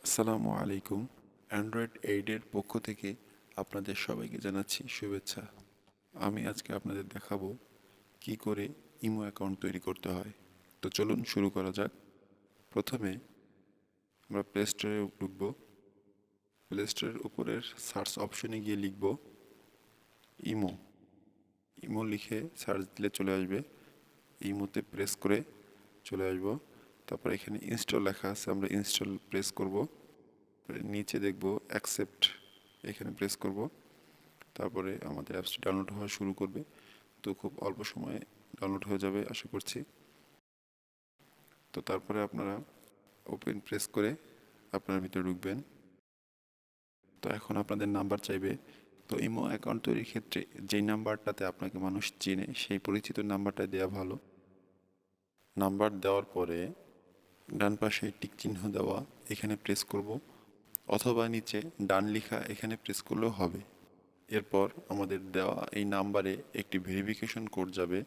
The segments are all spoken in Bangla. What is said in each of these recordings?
আসসালামু আলাইকুম। অ্যান্ড্রয়েড 8 এর পক্ষ থেকে আপনাদের সবাইকে জানাচ্ছি শুভেচ্ছা। আমি আজকে আপনাদের দেখাবো কি করে ইমো অ্যাকাউন্ট তৈরি করতে হয়। তো চলুন শুরু করা যাক। প্রথমে আমরা প্লে স্টোরে ঢুকব। প্লে স্টোরের উপরের সার্চ অপশনে গিয়ে লিখব ইমো। ইমো লিখে সার্চ দিলে চলে আসবে। ইমোতে প্রেস করে চলে আসব। তারপর এখানে ইনস্টল লেখা আছে, আমরা ইনস্টল প্রেস করব। নিচে দেখব অ্যাকসেপ্ট, এখানে প্রেস করব। তারপরে আমাদের অ্যাপসটি ডাউনলোড হওয়া শুরু করবে। তো খুব অল্প সময়ে ডাউনলোড হয়ে যাবে আশা করছি। তো তারপরে আপনারা ওপেন প্রেস করে আপনার ভিতরে ঢুকবেন। তো এখন আপনাদের নাম্বার চাইবে। তো ইমো অ্যাকাউন্ট তৈরির ক্ষেত্রে যেই নাম্বারটাতে আপনাকে মানুষ চেনে সেই পরিচিত নাম্বারটা দেওয়া ভালো। নাম্বার দেওয়ার পরে ডান পাশে টিক চিহ্ন দেওয়া এখানে প্রেস করব, অথবা নিচে ডান লেখা এখানে প্রেস করলেও হবে। এরপর আমাদের দেওয়া এই নাম্বারে একটি ভেরিফিকেশন কোড যাবে।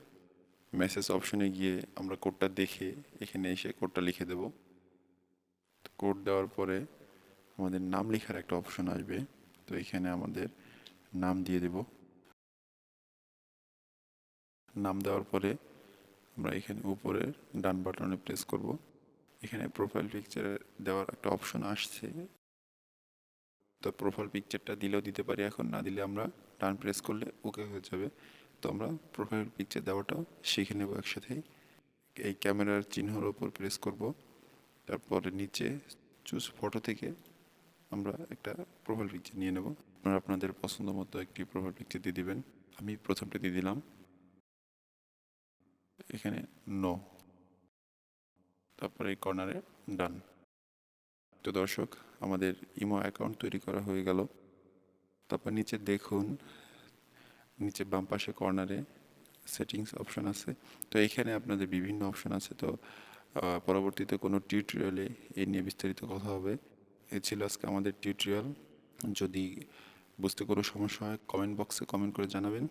মেসেজ অপশনে গিয়ে আমরা কোডটা দেখে এখানে এসে কোডটা লিখে দেব। কোড দেওয়ার পরে আমাদের নাম লেখার একটা অপশন আসবে। তো এখানে আমাদের নাম দিয়ে দেব। নাম দেওয়ার পরে আমরা এখানে উপরে ডান বাটনে প্রেস করব। এখানে প্রোফাইল পিকচার দেওয়ার একটা অপশন আসছে। তো প্রোফাইল পিকচারটা দিলেও দিতে পারি, এখন না দিলে আমরা ডান প্রেস করলে ওকে হয়ে যাবে। তো আমরা প্রোফাইল পিকচার দেওয়াটাও শিখে নেব একসাথেই। এই ক্যামেরার চিহ্নের ওপর প্রেস করব। তারপরে নিচে চুজ ফটো থেকে আমরা একটা প্রোফাইল পিকচার নিয়ে নেব। আপনারা আপনাদের পছন্দ মতো একটি প্রোফাইল পিকচার দিয়ে দিবেন। আমি প্রথমটা দিয়ে দিলাম, এখানে নো, তারপরে এই কর্নারে ডান। তো দর্শক, আমাদের ইমো অ্যাকাউন্ট তৈরি করা হয়ে গেল। তারপর নিচে দেখুন, নিচে বাম পাশে কর্নারে সেটিংস অপশন আছে। তো এখানে আপনাদের বিভিন্ন অপশন আছে। তো পরবর্তীতে কোনো টিউটোরিয়ালে এই নিয়ে বিস্তারিত কথা হবে। এই ছিল আজকে আমাদের টিউটোরিয়াল। যদি বুঝতে কোনো সমস্যা হয় কমেন্ট বক্সে কমেন্ট করে জানাবেন।